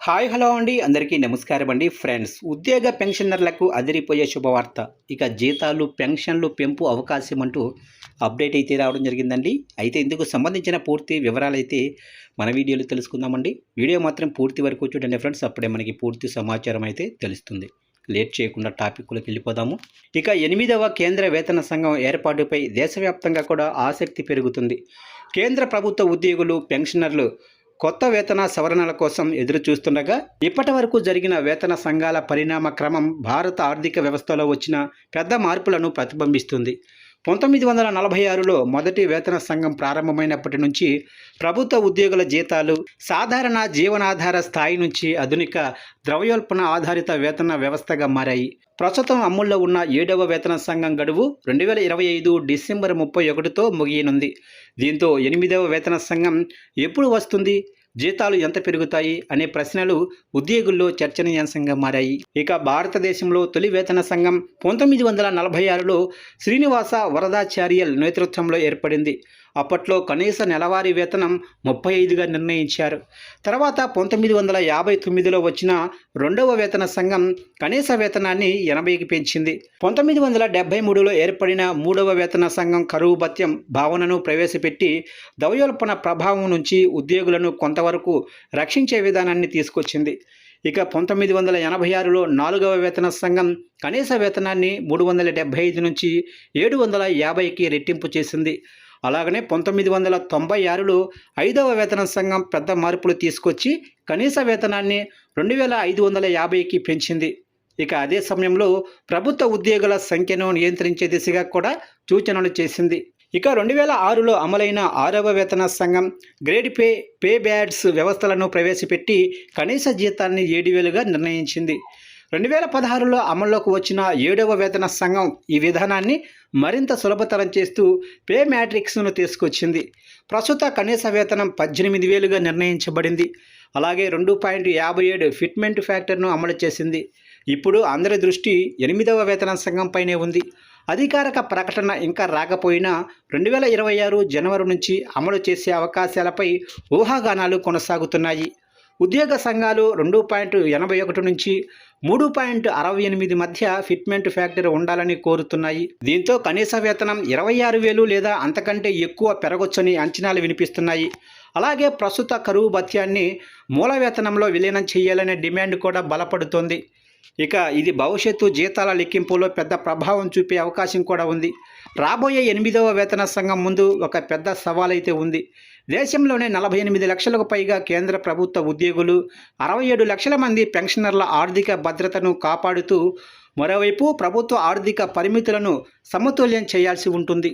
Hi hello అండి అందరికీ నమస్కారం అండి ఫ్రెండ్స్. ఉద్యోగ పెన్షనర్లకు అదిరిపోయే శుభవార్త. ఇక జీతాలు పెన్షన్లు పెంపు అవకాశం అంటూ అప్డేట్ అయితే రావడం జరిగిందండి. అయితే ఇందుకు సంబంధించిన పూర్తి వివరాలైతే మన వీడియోలో తెలుసుకుందామండి. వీడియో మాత్రం పూర్తి వరకు చూడండి ఫ్రెండ్స్, అప్పుడే మనకి పూర్తి సమాచారం అయితే తెలుస్తుంది. లేట్ చేయకుండా టాపిక్లోకి వెళ్ళిపోదాము. ఇక 8వ కేంద్ర వేతన సంఘం ఏర్పాటుపై దేశవ్యాప్తంగా కూడా ఆసక్తి పెరుగుతుంది. కేంద్ర ప్రభుత్వ ఉద్యోగులు పెన్షనర్లు కొత్త వేతన సవరణల కోసం ఎదురు చూస్తుండగా ఇప్పటి వరకు జరిగిన వేతన సంఘాల పరిణామ క్రమం భారత ఆర్థిక వ్యవస్థలో వచ్చిన పెద్ద మార్పులను ప్రతిబింబిస్తుంది. 1946లో మొదటి వేతన సంఘం ప్రారంభమైనప్పటి నుంచి ప్రభుత్వ ఉద్యోగుల జీతాలు సాధారణ జీవనాధార స్థాయి నుంచి ఆధునిక ద్రవ్యోల్బణ ఆధారిత వేతన వ్యవస్థగా మారాయి. ప్రస్తుతం అమల్లో ఉన్న 7వ వేతన సంఘం గడువు 2025 డిసెంబర్ 31తో ముగియనుంది. దీంతో 8వ వేతన సంఘం ఎప్పుడు వస్తుంది, జీతాలు ఎంత పెరుగుతాయి అనే ప్రశ్నలు ఉద్యోగుల్లో చర్చనీయాంశంగా మారాయి. ఇక భారతదేశంలో తొలి వేతన సంఘం 1946లో శ్రీనివాస వరదాచార్యల్ నేతృత్వంలో ఏర్పడింది. అప్పట్లో కనీస నెలవారీ వేతనం 35గా నిర్ణయించారు. తర్వాత 1959లో వచ్చిన రెండవ వేతన సంఘం కనీస వేతనాన్ని 80కి పెంచింది. 1973లో ఏర్పడిన మూడవ వేతన సంఘం కరువు భత్యం భావనను ప్రవేశపెట్టి ద్రవ్యోల్బణ ప్రభావం నుంచి ఉద్యోగులను కొంతవరకు రక్షించే విధానాన్ని తీసుకొచ్చింది. ఇక 1986లో 4వ వేతన సంఘం కనీస వేతనాన్ని 375 నుంచి 750కి రెట్టింపు చేసింది. అలాగనే 1996లో 5వ వేతన సంఘం పెద్ద మార్పులు తీసుకొచ్చి కనీస వేతనాన్ని 2550కి పెంచింది. ఇక అదే సమయంలో ప్రభుత్వ ఉద్యోగుల సంఖ్యను నియంత్రించే దిశగా కూడా సూచనలు చేసింది. ఇక 2006లో అమలైన 6వ వేతన సంఘం గ్రేడ్ పే బ్యాడ్స్ వ్యవస్థలను ప్రవేశపెట్టి కనీస జీతాన్ని 7,000గా నిర్ణయించింది. 2016లో అమల్లోకి వచ్చిన 7వ వేతన సంఘం ఈ విధానాన్ని మరింత సులభతరం చేస్తూ పే మ్యాట్రిక్స్ను తీసుకొచ్చింది. ప్రస్తుత కనీస వేతనం 18,000గా నిర్ణయించబడింది. అలాగే 2.57 ఫిట్మెంట్ ఫ్యాక్టర్ను అమలు చేసింది. ఇప్పుడు అందరి దృష్టి 8వ వేతన సంఘంపైనే ఉంది. అధికారిక ప్రకటన ఇంకా రాకపోయినా 2026 జనవరి నుంచి అమలు చేసే అవకాశాలపై ఊహాగానాలు కొనసాగుతున్నాయి. ఉద్యోగ సంఘాలు 2.81 నుంచి 3.68 మధ్య ఫిట్మెంట్ ఫ్యాక్టర్ ఉండాలని కోరుతున్నాయి. దీంతో కనీస వేతనం 26,000 లేదా అంతకంటే ఎక్కువ పెరగొచ్చని అంచనాలు వినిపిస్తున్నాయి. అలాగే ప్రస్తుత కరువు భత్యాన్ని మూల వేతనంలో విలీనం చేయాలనే డిమాండ్ కూడా బలపడుతోంది. ఇక ఇది భవిష్యత్తు జీతాల లెక్కింపులో పెద్ద ప్రభావం చూపే అవకాశం కూడా ఉంది. రాబోయే 8వ వేతన సంఘం ముందు ఒక పెద్ద సవాల్ అయితే ఉంది. దేశంలోనే 48 లక్షలకు పైగా కేంద్ర ప్రభుత్వ ఉద్యోగులు, 67 లక్షల మంది పెన్షనర్ల ఆర్థిక భద్రతను కాపాడుతూ మరోవైపు ప్రభుత్వ ఆర్థిక పరిమితులను సమతుల్యం చేయాల్సి ఉంటుంది.